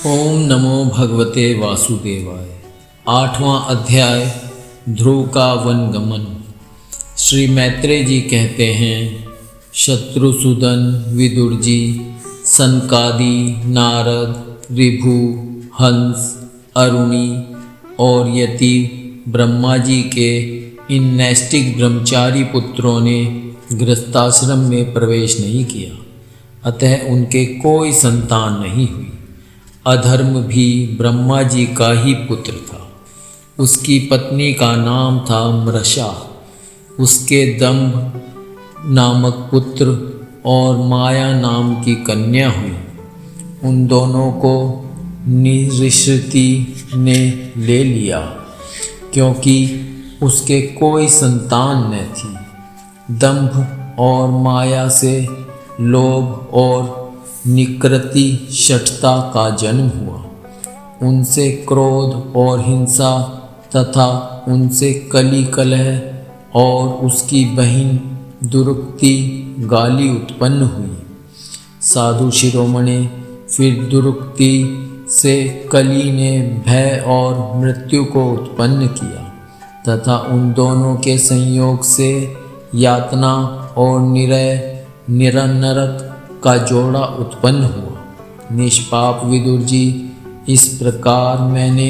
ओम नमो भगवते वासुदेवाय। 8वां अध्याय ध्रुव का वनगमन। श्री मैत्रेय जी कहते हैं, शत्रुसूदन, विदुर जी, सनकादि, नारद, ऋभु, हंस, अरुणी और यति ब्रह्मा जी के इन नैष्टिक ब्रह्मचारी पुत्रों ने गृहस्थाश्रम में प्रवेश नहीं किया, अतः उनके कोई संतान नहीं हुई। अधर्म भी ब्रह्मा जी का ही पुत्र था। उसकी पत्नी का नाम था मृषा। उसके दंभ नामक पुत्र और माया नाम की कन्या हुई। उन दोनों को निऋषति ने ले लिया, क्योंकि उसके कोई संतान न थी। दंभ और माया से लोभ और निकृति शठता का जन्म हुआ। उनसे क्रोध और हिंसा तथा उनसे कली कलह और उसकी बहन दुरुक्ति गाली उत्पन्न हुई। साधु शिरोमणि फिर दुरुक्ति से कली ने भय और मृत्यु को उत्पन्न किया तथा उन दोनों के संयोग से यातना और निरनरक का जोड़ा उत्पन्न हुआ। निष्पाप विदुर जी, इस प्रकार मैंने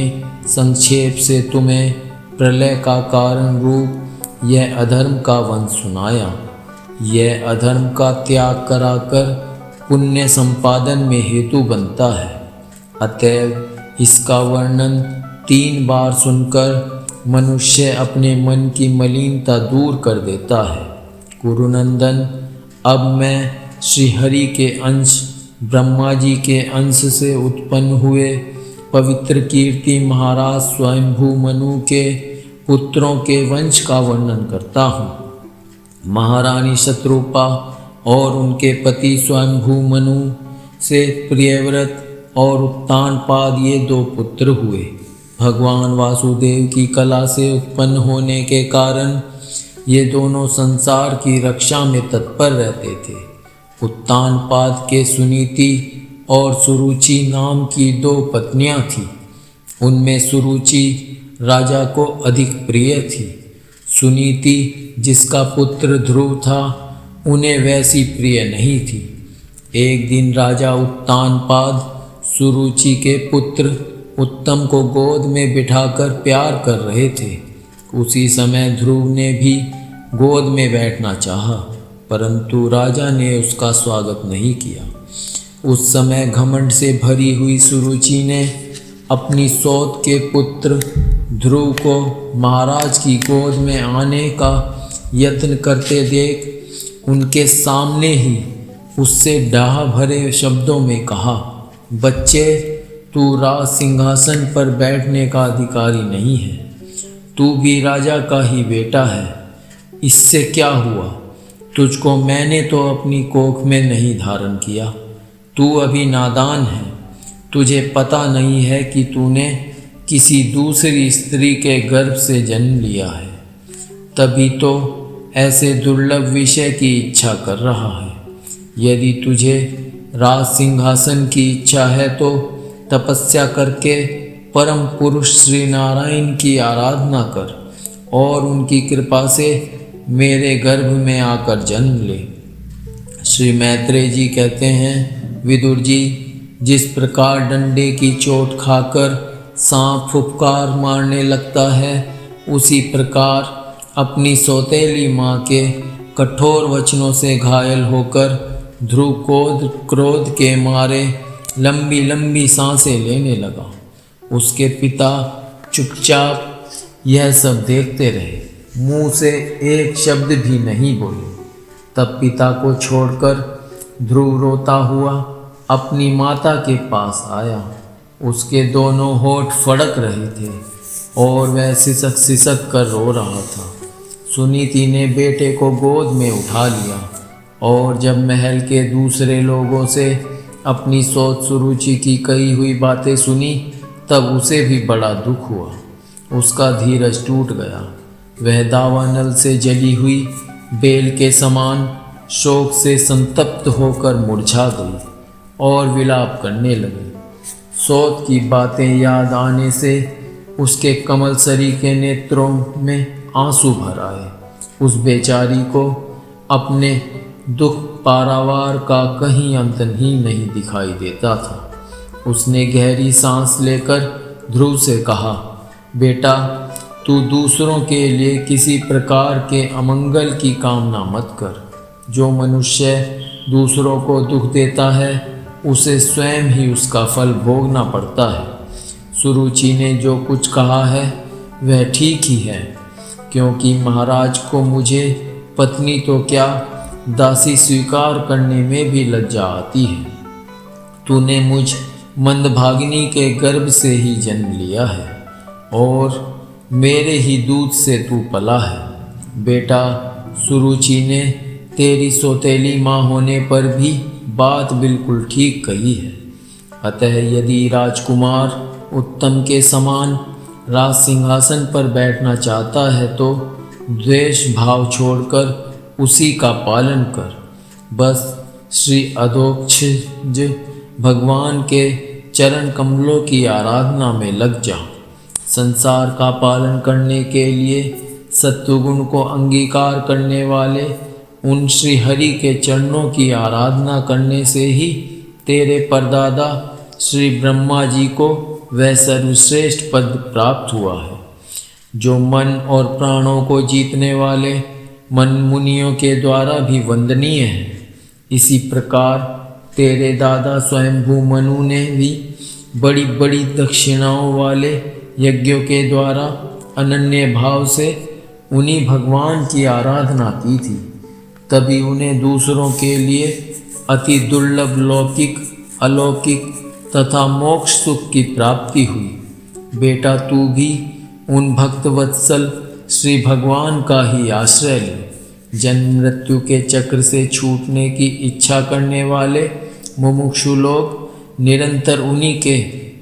संक्षेप से तुम्हें प्रलय का कारण रूप यह अधर्म का वंश सुनाया। यह अधर्म का त्याग कराकर पुण्य संपादन में हेतु बनता है। अतएव इसका वर्णन 3 बार सुनकर मनुष्य अपने मन की मलिनता दूर कर देता है। कुरुनंदन, अब मैं श्रीहरि के अंश ब्रह्मा जी के अंश से उत्पन्न हुए पवित्र कीर्ति महाराज स्वयंभू मनु के पुत्रों के वंश का वर्णन करता हूँ। महारानी शत्रुपा और उनके पति स्वयंभू मनु से प्रियव्रत और उत्तानपाद ये 2 पुत्र हुए। भगवान वासुदेव की कला से उत्पन्न होने के कारण ये दोनों संसार की रक्षा में तत्पर रहते थे। उत्तानपाद के सुनीति और सुरुचि नाम की 2 पत्नियां थीं। उनमें सुरुचि राजा को अधिक प्रिय थी। सुनीति, जिसका पुत्र ध्रुव था, उन्हें वैसी प्रिय नहीं थी। एक दिन राजा उत्तानपाद सुरुचि के पुत्र उत्तम को गोद में बिठाकर प्यार कर रहे थे। उसी समय ध्रुव ने भी गोद में बैठना चाहा, परंतु राजा ने उसका स्वागत नहीं किया। उस समय घमंड से भरी हुई सुरुचि ने अपनी सौत के पुत्र ध्रुव को महाराज की गोद में आने का यत्न करते देख उनके सामने ही उससे डाह भरे शब्दों में कहा, बच्चे, तू राज सिंहासन पर बैठने का अधिकारी नहीं है। तू भी राजा का ही बेटा है। इससे क्या हुआ? तुझको मैंने तो अपनी कोख में नहीं धारण किया। तू अभी नादान है। तुझे पता नहीं है कि तूने किसी दूसरी स्त्री के गर्भ से जन्म लिया है, तभी तो ऐसे दुर्लभ विषय की इच्छा कर रहा है। यदि तुझे राज सिंहासन की इच्छा है तो तपस्या करके परम पुरुष श्री नारायण की आराधना कर और उनकी कृपा से मेरे गर्भ में आकर जन्म ले। श्री मैत्रेय जी कहते हैं, विदुर जी, जिस प्रकार डंडे की चोट खाकर सांप फुफकार मारने लगता है, उसी प्रकार अपनी सौतेली माँ के कठोर वचनों से घायल होकर ध्रुव क्रोध के मारे लंबी लंबी सांसें लेने लगा। उसके पिता चुपचाप यह सब देखते रहे, मुंह से एक शब्द भी नहीं बोले। तब पिता को छोड़कर ध्रुव रोता हुआ अपनी माता के पास आया। उसके दोनों होठ फड़क रहे थे और वह सिसक सिसक कर रो रहा था। सुनीति ने बेटे को गोद में उठा लिया और जब महल के दूसरे लोगों से अपनी सोच सुरुचि की कही हुई बातें सुनी, तब उसे भी बड़ा दुख हुआ। उसका धीरज टूट गया। वह दावानल से जली हुई बेल के समान शोक से संतप्त होकर मुरझा गई और विलाप करने लगी। सौत की बातें याद आने से उसके कमल सरी के नेत्रों में आंसू भर आए। उस बेचारी को अपने दुख पारावार का कहीं अंत ही नहीं दिखाई देता था। उसने गहरी सांस लेकर ध्रुव से कहा, बेटा, तू दूसरों के लिए किसी प्रकार के अमंगल की कामना मत कर। जो मनुष्य दूसरों को दुख देता है उसे स्वयं ही उसका फल भोगना पड़ता है। सुरुचि ने जो कुछ कहा है वह ठीक ही है, क्योंकि महाराज को मुझे पत्नी तो क्या दासी स्वीकार करने में भी लज्जा आती है। तूने मुझ मंदभागिनी के गर्भ से ही जन्म लिया है और मेरे ही दूध से तू पला है। बेटा, सुरुचि ने तेरी सौतेली माँ होने पर भी बात बिल्कुल ठीक कही है। अतः यदि राजकुमार उत्तम के समान राज सिंहासन पर बैठना चाहता है तो द्वेष भाव छोड़कर उसी का पालन कर। बस श्री अधोक्षज भगवान के चरण कमलों की आराधना में लग जा। संसार का पालन करने के लिए सत्वगुण को अंगीकार करने वाले उन श्री हरि के चरणों की आराधना करने से ही तेरे परदादा श्री ब्रह्मा जी को वह सर्वश्रेष्ठ पद प्राप्त हुआ है, जो मन और प्राणों को जीतने वाले मन मुनियों के द्वारा भी वंदनीय है। इसी प्रकार तेरे दादा स्वयंभू मनु ने भी बड़ी बड़ी दक्षिणाओं वाले यज्ञों के द्वारा अनन्य भाव से उन्हीं भगवान की आराधना की थी। तभी उन्हें दूसरों के लिए अति दुर्लभ लौकिक, अलौकिक तथा मोक्ष सुख की प्राप्ति हुई। बेटा, तू भी उन भक्तवत्सल श्री भगवान का ही आश्रय ले। जन्म मृत्यु के चक्र से छूटने की इच्छा करने वाले मुमुक्षु लोग निरंतर उन्हीं के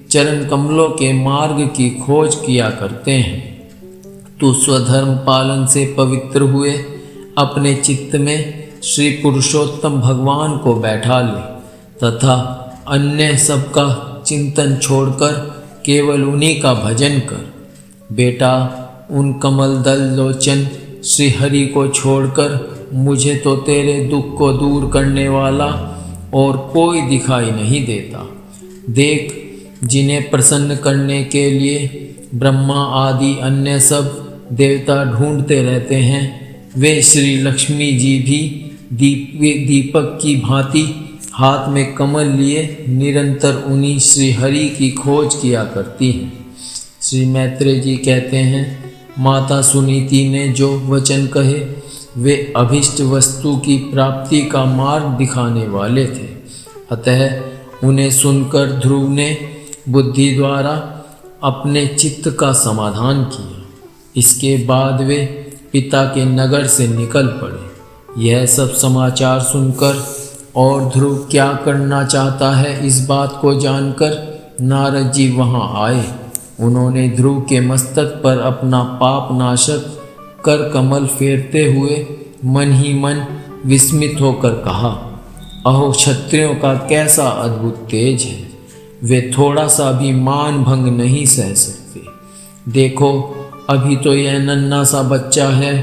चरण कमलों के मार्ग की खोज किया करते हैं। तू स्वधर्म पालन से पवित्र हुए अपने चित्त में श्री पुरुषोत्तम भगवान को बैठा ले तथा अन्य सबका चिंतन छोड़कर केवल उन्हीं का भजन कर। बेटा, उन कमल दल लोचन श्री हरि को छोड़कर मुझे तो तेरे दुख को दूर करने वाला और कोई दिखाई नहीं देता। देख, जिन्हें प्रसन्न करने के लिए ब्रह्मा आदि अन्य सब देवता ढूंढते रहते हैं, वे श्री लक्ष्मी जी भी दीपक की भांति हाथ में कमल लिए निरंतर उन्हीं श्री हरि की खोज किया करती हैं। श्री मैत्रेय जी कहते हैं, माता सुनीति ने जो वचन कहे वे अभिष्ट वस्तु की प्राप्ति का मार्ग दिखाने वाले थे। अतः उन्हें सुनकर ध्रुव ने बुद्धि द्वारा अपने चित्त का समाधान किया। इसके बाद वे पिता के नगर से निकल पड़े। यह सब समाचार सुनकर और ध्रुव क्या करना चाहता है इस बात को जानकर नारद जी वहाँ आए। उन्होंने ध्रुव के मस्तक पर अपना पाप नाशक कर कमल फेरते हुए मन ही मन विस्मित होकर कहा, अहो, क्षत्रियों का कैसा अद्भुत तेज है। वे थोड़ा सा भी मान भंग नहीं सह सकते। देखो, अभी तो यह नन्हा सा बच्चा है,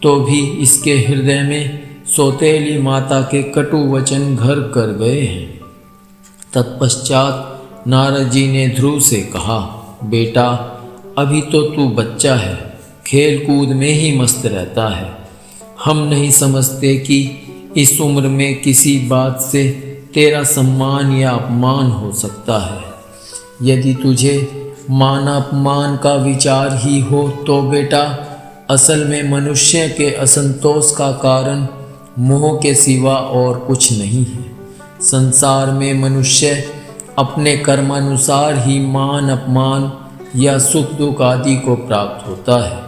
तो भी इसके हृदय में सौतेली माता के कटु वचन घर कर गए हैं। तत्पश्चात नारद जी ने ध्रुव से कहा, बेटा, अभी तो तू बच्चा है, खेल कूद में ही मस्त रहता है। हम नहीं समझते कि इस उम्र में किसी बात से तेरा सम्मान या अपमान हो सकता है। यदि तुझे मान अपमान का विचार ही हो तो बेटा, असल में मनुष्य के असंतोष का कारण मोह के सिवा और कुछ नहीं है। संसार में मनुष्य अपने कर्मानुसार ही मान अपमान या सुख दुख आदि को प्राप्त होता है।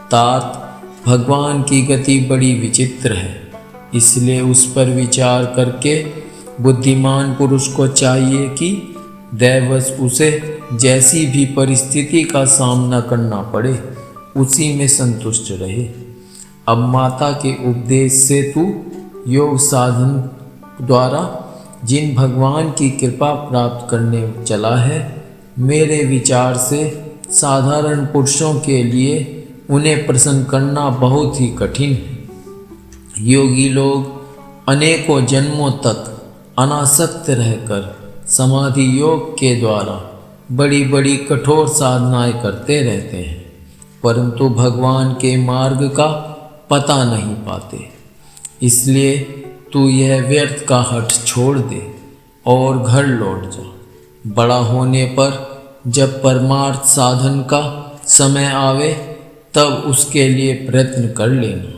तात, भगवान की गति बड़ी विचित्र है, इसलिए उस पर विचार करके बुद्धिमान पुरुष को चाहिए कि दैवश उसे जैसी भी परिस्थिति का सामना करना पड़े उसी में संतुष्ट रहे। अब माता के उपदेश से तू योग साधन द्वारा जिन भगवान की कृपा प्राप्त करने चला है, मेरे विचार से साधारण पुरुषों के लिए उन्हें प्रसन्न करना बहुत ही कठिन है। योगी लोग अनेकों जन्मों तक अनासक्त रहकर समाधि योग के द्वारा बड़ी बड़ी कठोर साधनाएं करते रहते हैं, परंतु भगवान के मार्ग का पता नहीं पाते। इसलिए तू यह व्यर्थ का हठ छोड़ दे और घर लौट जा। बड़ा होने पर जब परमार्थ साधन का समय आवे तब उसके लिए प्रयत्न कर लेना।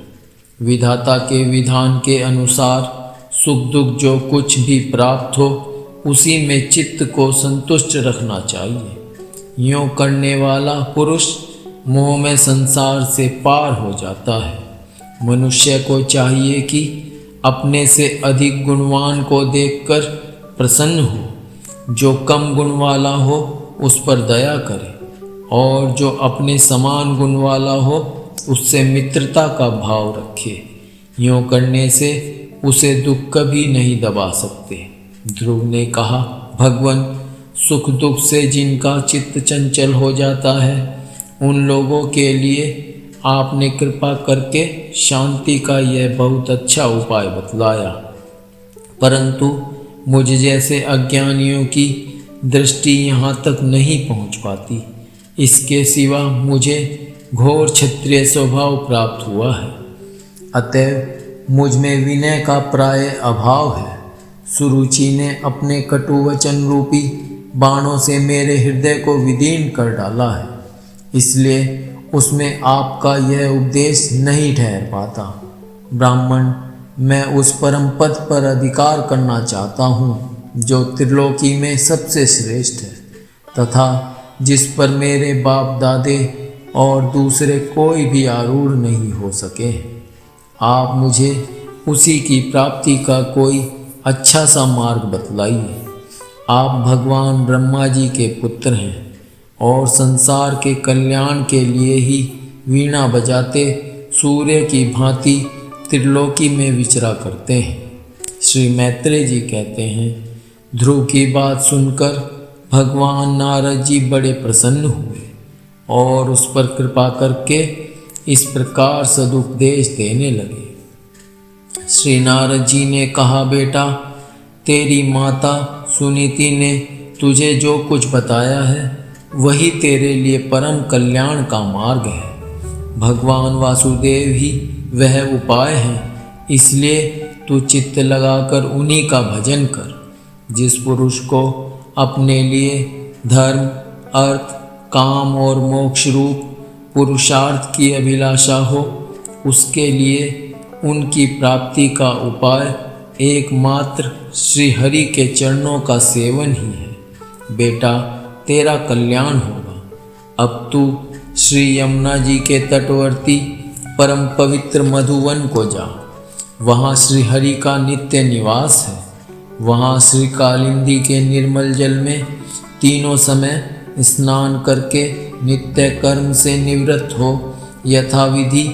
विधाता के विधान के अनुसार सुख दुख जो कुछ भी प्राप्त हो उसी में चित्त को संतुष्ट रखना चाहिए। यूँ करने वाला पुरुष मोह में संसार से पार हो जाता है। मनुष्य को चाहिए कि अपने से अधिक गुणवान को देखकर प्रसन्न हो, जो कम गुण वाला हो उस पर दया करे और जो अपने समान गुण वाला हो उससे मित्रता का भाव रखे। यूँ करने से उसे दुख कभी नहीं दबा सकते। ध्रुव ने कहा, भगवान, सुख दुख से जिनका चित्त चंचल हो जाता है उन लोगों के लिए आपने कृपा करके शांति का यह बहुत अच्छा उपाय बतलाया, परंतु मुझ जैसे अज्ञानियों की दृष्टि यहाँ तक नहीं पहुँच पाती। इसके सिवा मुझे घोर क्षत्रिय स्वभाव प्राप्त हुआ है, अतएव मुझ में विनय का प्राय अभाव है। सुरुचि ने अपने कटुवचन रूपी बाणों से मेरे हृदय को विदीर्ण कर डाला है, इसलिए उसमें आपका यह उपदेश नहीं ठहर पाता। ब्राह्मण, मैं उस परम पद पर अधिकार करना चाहता हूँ जो त्रिलोकी में सबसे श्रेष्ठ है तथा जिस पर मेरे बाप दादे और दूसरे कोई भी आरूढ़ नहीं हो सके। आप मुझे उसी की प्राप्ति का कोई अच्छा सा मार्ग बतलाइए। आप भगवान ब्रह्मा जी के पुत्र हैं और संसार के कल्याण के लिए ही वीणा बजाते सूर्य की भांति त्रिलोकी में विचरा करते हैं। श्री मैत्रेय जी कहते हैं, ध्रुव की बात सुनकर भगवान नारद जी बड़े प्रसन्न हुए और उस पर कृपा करके इस प्रकार सदुपदेश देने लगे। श्री नारद जी ने कहा, बेटा, तेरी माता सुनीति ने तुझे जो कुछ बताया है वही तेरे लिए परम कल्याण का मार्ग है। भगवान वासुदेव ही वह उपाय हैं, इसलिए तू चित्त लगाकर उन्हीं का भजन कर। जिस पुरुष को अपने लिए धर्म, अर्थ, काम और मोक्ष रूप पुरुषार्थ की अभिलाषा हो, उसके लिए उनकी प्राप्ति का उपाय एकमात्र श्री हरि के चरणों का सेवन ही है। बेटा, तेरा कल्याण होगा। अब तू श्री यमुना जी के तटवर्ती परम पवित्र मधुवन को जा। वहाँ श्री हरि का नित्य निवास है। वहाँ श्री कालिंदी के निर्मल जल में तीनों समय स्नान करके नित्य कर्म से निवृत्त हो यथाविधि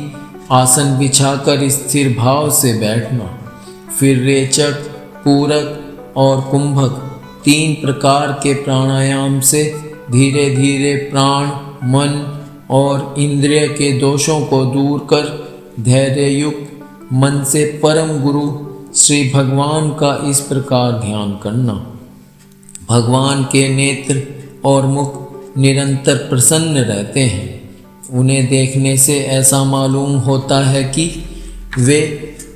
आसन बिछाकर स्थिर भाव से बैठना। फिर रेचक, पूरक और कुंभक 3 प्रकार के प्राणायाम से धीरे धीरे प्राण, मन और इंद्रिय के दोषों को दूर कर धैर्य युक्त मन से परम गुरु श्री भगवान का इस प्रकार ध्यान करना। भगवान के नेत्र और मुख निरंतर प्रसन्न रहते हैं। उन्हें देखने से ऐसा मालूम होता है कि वे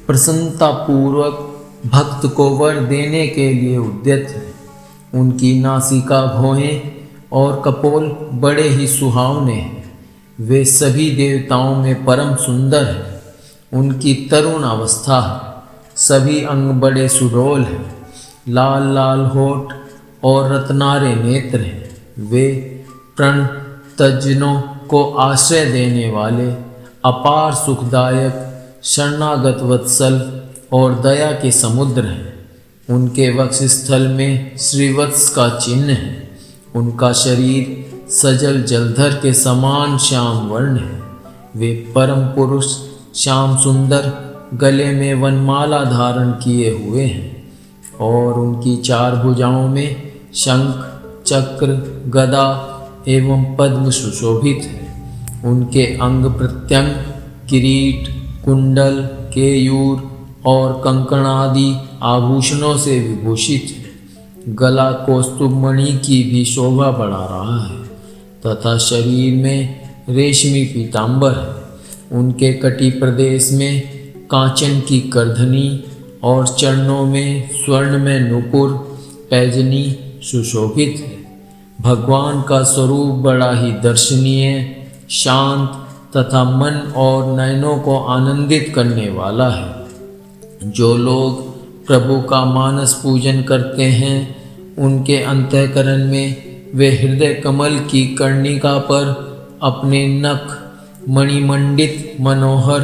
प्रसन्नतापूर्वक भक्त को वर देने के लिए उद्यत हैं। उनकी नासिका, भौहें और कपोल बड़े ही सुहावने हैं। वे सभी देवताओं में परम सुंदर हैं। उनकी तरुण अवस्था है। सभी अंग बड़े सुडौल हैं। लाल लाल होठ और रत्नारे नेत्र हैं। वे प्रण तज्जनों को आश्रय देने वाले, अपार सुखदायक, शरणागत वत्सल और दया के समुद्र हैं। उनके वक्षस्थल में श्रीवत्स का चिन्ह है। उनका शरीर सजल जलधर के समान श्याम वर्ण है। वे परम पुरुष श्याम सुंदर गले में वनमाला धारण किए हुए हैं और उनकी 4 भुजाओं में शंख, चक्र, गदा एवं पद्म सुशोभित है। उनके अंग प्रत्यंग किरीट, कुंडल, केयूर और कंकण आदि आभूषणों से विभूषित है। गला कौस्तुभमणि की भी शोभा बढ़ा रहा है तथा शरीर में रेशमी पीतांबर है। उनके कटी प्रदेश में कांचन की करधनी और चरणों में स्वर्ण में नुपुर पैजनी सुशोभित है। भगवान का स्वरूप बड़ा ही दर्शनीय, शांत तथा मन और नयनों को आनंदित करने वाला है। जो लोग प्रभु का मानस पूजन करते हैं उनके अंतःकरण में वे हृदय कमल की कर्णिका पर अपने नख मणिमंडित मनोहर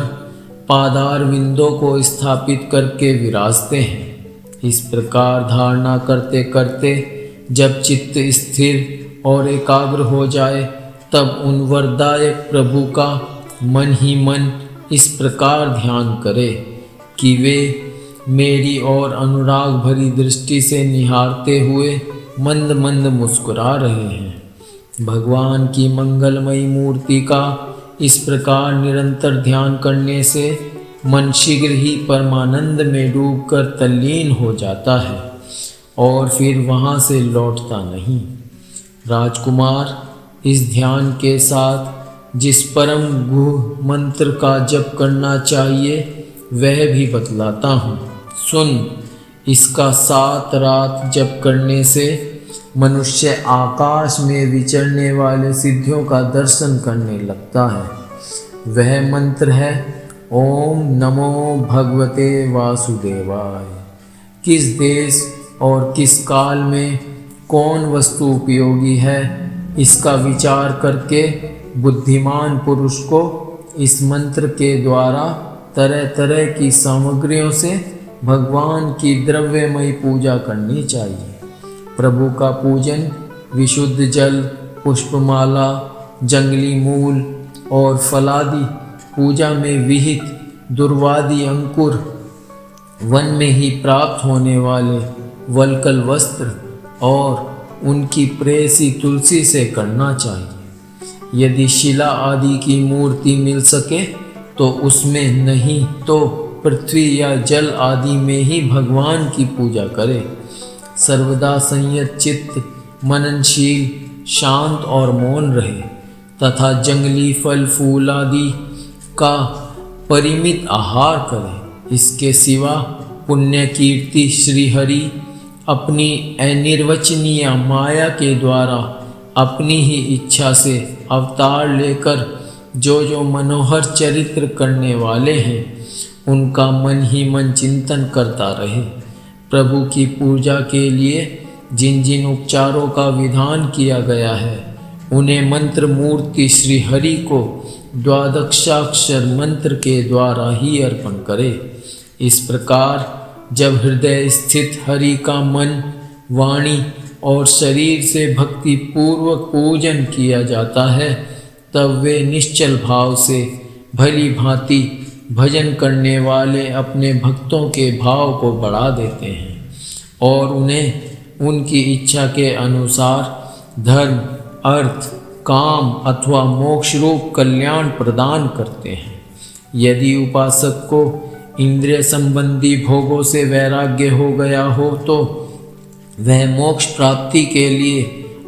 पादार विंदों को स्थापित करके विराजते हैं। इस प्रकार धारणा करते करते जब चित्त स्थिर और एकाग्र हो जाए तब उन वरदायक प्रभु का मन ही मन इस प्रकार ध्यान करे कि वे मेरी ओर अनुराग भरी दृष्टि से निहारते हुए मंद मंद मुस्कुरा रहे हैं। भगवान की मंगलमयी मूर्ति का इस प्रकार निरंतर ध्यान करने से मन शीघ्र ही परमानंद में डूबकर तल्लीन हो जाता है और फिर वहाँ से लौटता नहीं। राजकुमार, इस ध्यान के साथ जिस परम गुह मंत्र का जप करना चाहिए वह भी बतलाता हूँ, सुन। इसका 7 रात जप करने से मनुष्य आकाश में विचरने वाले सिद्धियों का दर्शन करने लगता है। वह मंत्र है ओम नमो भगवते वासुदेवाय। किस देश और किस काल में कौन वस्तु उपयोगी है इसका विचार करके बुद्धिमान पुरुष को इस मंत्र के द्वारा तरह तरह की सामग्रियों से भगवान की द्रव्यमयी पूजा करनी चाहिए। प्रभु का पूजन विशुद्ध जल, पुष्पमाला, जंगली मूल और फलादि पूजा में विहित दुर्वादि अंकुर, वन में ही प्राप्त होने वाले वल्कल वस्त्र और उनकी प्रेसी तुलसी से करना चाहिए। यदि शिला आदि की मूर्ति मिल सके तो उसमें, नहीं तो पृथ्वी या जल आदि में ही भगवान की पूजा करे। सर्वदा संयत चित्त, मननशील, शांत और मौन रहे तथा जंगली फल फूल आदि का परिमित आहार करे। इसके सिवा पुण्य कीर्ति श्रीहरि अपनी अनिर्वचनीय माया के द्वारा अपनी ही इच्छा से अवतार लेकर जो जो मनोहर चरित्र करने वाले हैं उनका मन ही मन चिंतन करता रहे। प्रभु की पूजा के लिए जिन जिन उपचारों का विधान किया गया है उन्हें मंत्र मूर्ति श्री हरि को द्वादशाक्षर मंत्र के द्वारा ही अर्पण करे। इस प्रकार जब हृदय स्थित हरि का मन, वाणी और शरीर से भक्ति पूर्वक पूजन किया जाता है तब वे निश्चल भाव से भली भांति भजन करने वाले अपने भक्तों के भाव को बढ़ा देते हैं और उन्हें उनकी इच्छा के अनुसार धर्म, अर्थ, काम अथवा मोक्ष रूप कल्याण प्रदान करते हैं। यदि उपासक को इंद्रिय संबंधी भोगों से वैराग्य हो गया हो तो वह मोक्ष प्राप्ति के लिए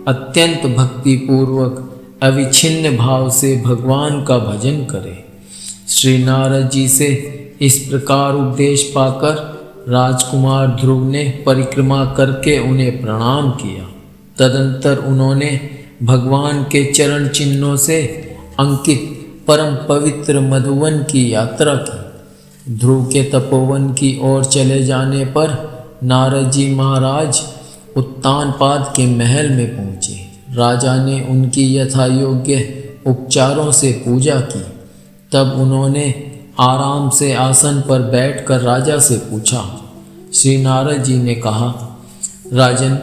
अत्यंत भक्ति पूर्वक अविच्छिन्न भाव से भगवान का भजन करे। श्री नारद जी से इस प्रकार उपदेश पाकर राजकुमार ध्रुव ने परिक्रमा करके उन्हें प्रणाम किया। तदंतर उन्होंने भगवान के चरण चिन्हों से अंकित परम पवित्र मधुवन की यात्रा की। ध्रुव के तपोवन की ओर चले जाने पर नारद जी महाराज उत्तानपाद के महल में पहुँचे। राजा ने उनकी यथा योग्य उपचारों से पूजा की। तब उन्होंने आराम से आसन पर बैठकर राजा से पूछा। श्री नारद जी ने कहा, राजन,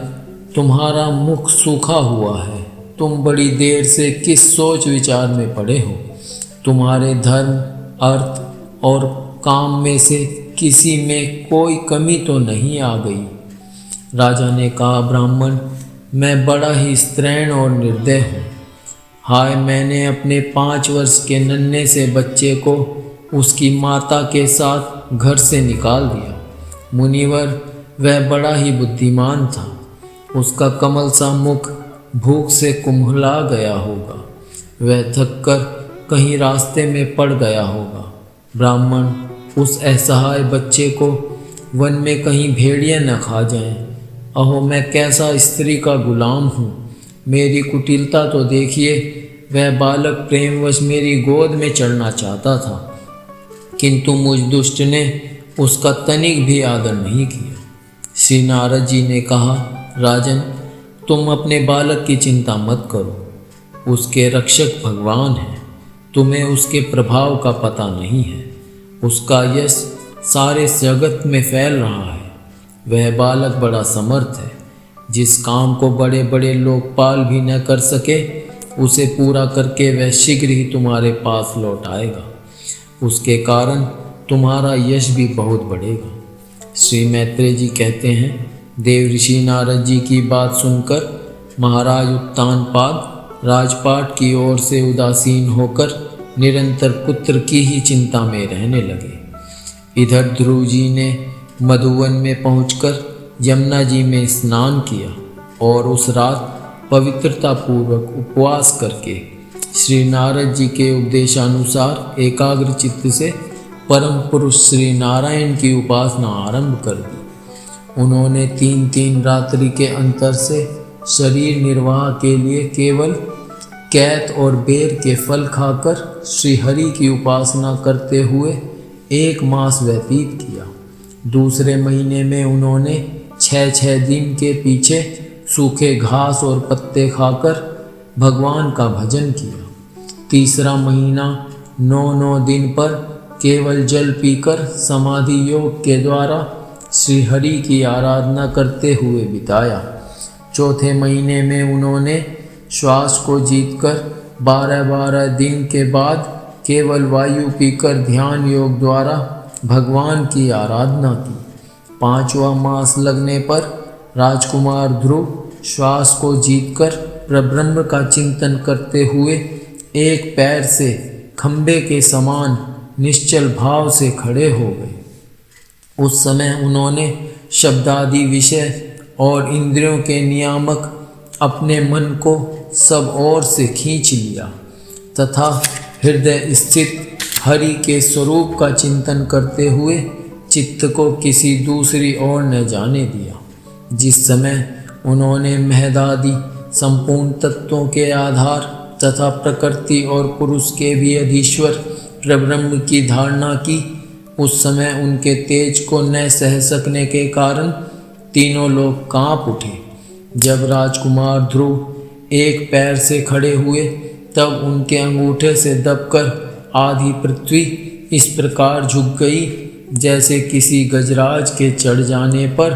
तुम्हारा मुख सूखा हुआ है। तुम बड़ी देर से किस सोच विचार में पड़े हो? तुम्हारे धर्म, अर्थ और काम में से किसी में कोई कमी तो नहीं आ गई? राजा ने कहा, ब्राह्मण, मैं बड़ा ही स्त्रैण और निर्दय हूँ। हाय, मैंने अपने 5 वर्ष के नन्हे से बच्चे को उसकी माता के साथ घर से निकाल दिया। मुनिवर, वह बड़ा ही बुद्धिमान था। उसका कमल सा मुख भूख से कुम्हला गया होगा। वह थककर कहीं रास्ते में पड़ गया होगा। ब्राह्मण, उस असहाय बच्चे को वन में कहीं भेड़िया न खा जाएं। अहो, मैं कैसा स्त्री का गुलाम हूँ। मेरी कुटिलता तो देखिए। वह बालक प्रेमवश मेरी गोद में चढ़ना चाहता था, किंतु मुझ दुष्ट ने उसका तनिक भी आदर नहीं किया। श्री नारद जी ने कहा, राजन, तुम अपने बालक की चिंता मत करो। उसके रक्षक भगवान हैं। तुम्हें उसके प्रभाव का पता नहीं है। उसका यश सारे जगत में फैल रहा है। वह बालक बड़ा समर्थ है। जिस काम को बड़े बड़े लोकपाल भी न कर सके, उसे पूरा करके वह शीघ्र ही तुम्हारे पास लौट आएगा। उसके कारण तुम्हारा यश भी बहुत बढ़ेगा। श्री मैत्रेय जी कहते हैं, देव ऋषि नारद जी की बात सुनकर महाराज उत्तानपाद राजपाट की ओर से उदासीन होकर निरंतर पुत्र की ही चिंता में रहने लगे। इधर ध्रुव जी ने मधुवन में पहुंचकर यमुना जी में स्नान किया और उस रात पवित्रता पूर्वक उपवास करके श्री नारद जी के उपदेशानुसार एकाग्र चित्त से परम पुरुष श्री नारायण की उपासना आरंभ कर दी। उन्होंने 3-3 रात्रि के अंतर से शरीर निर्वाह के लिए केवल कैत और बेर के फल खाकर श्री हरि की उपासना करते हुए 1 मास व्यतीत किया। दूसरे महीने में उन्होंने 6-6 दिन के पीछे सूखे घास और पत्ते खाकर भगवान का भजन किया। तीसरा महीना 9-9 दिन पर केवल जल पीकर समाधि योग के द्वारा श्री हरि की आराधना करते हुए बिताया। चौथे महीने में उन्होंने श्वास को जीतकर 12-12 दिन के बाद केवल वायु पीकर ध्यान योग द्वारा भगवान की आराधना की। 5वां मास लगने पर राजकुमार ध्रुव श्वास को जीतकर परब्रह्म का चिंतन करते हुए एक पैर से खंबे के समान निश्चल भाव से खड़े हो गए। उस समय उन्होंने शब्दादि विषय और इंद्रियों के नियामक अपने मन को सब ओर से खींच लिया तथा हृदय स्थित हरि के स्वरूप का चिंतन करते हुए चित्त को किसी दूसरी ओर न जाने दिया। जिस समय उन्होंने महदादि संपूर्ण तत्वों के आधार तथा प्रकृति और पुरुष के भी अधीश्वर परब्रह्म की धारणा की, उस समय उनके तेज को न सह सकने के कारण तीनों लोग कांप उठे। जब राजकुमार ध्रुव एक पैर से खड़े हुए तब उनके अंगूठे से दबकर आधी पृथ्वी इस प्रकार झुक गई जैसे किसी गजराज के चढ़ जाने पर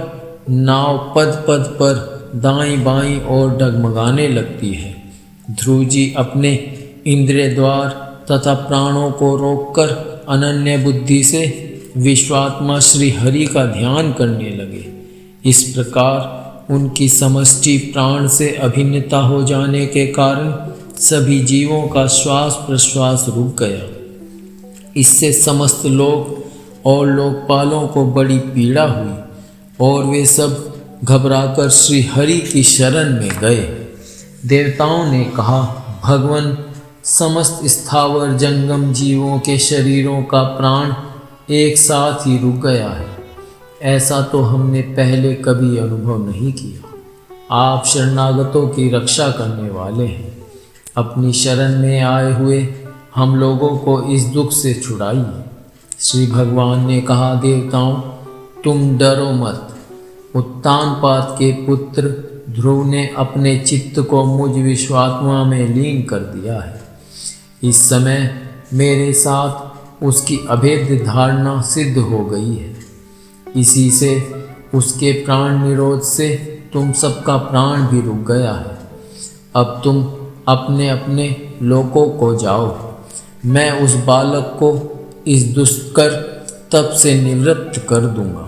नाव पद पद पर दाईं बाईं और डगमगाने लगती है। ध्रुव जी अपने इंद्रिय द्वार तथा प्राणों को रोककर अनन्य बुद्धि से विश्वात्मा श्री हरि का ध्यान करने लगे। इस प्रकार उनकी समष्टि प्राण से अभिन्नता हो जाने के कारण सभी जीवों का श्वास प्रश्वास रुक गया। इससे समस्त लोग और लोकपालों को बड़ी पीड़ा हुई और वे सब घबराकर श्री हरि की शरण में गए। देवताओं ने कहा, भगवान, समस्त स्थावर जंगम जीवों के शरीरों का प्राण एक साथ ही रुक गया है। ऐसा तो हमने पहले कभी अनुभव नहीं किया। आप शरणागतों की रक्षा करने वाले हैं। अपनी शरण में आए हुए हम लोगों को इस दुख से छुड़ाइए। श्री भगवान ने कहा, देवताओं, तुम डरो मत। उत्तानपाद के पुत्र ध्रुव ने अपने चित्त को मुझ विश्वात्मा में लीन कर दिया है। इस समय मेरे साथ उसकी अभेद्य धारणा सिद्ध हो गई है। इसी से उसके प्राण निरोध से तुम सबका प्राण भी रुक गया है। अब तुम अपने अपने लोकों को जाओ। मैं उस बालक को इस दुष्कर तप से निवृत्त कर दूंगा।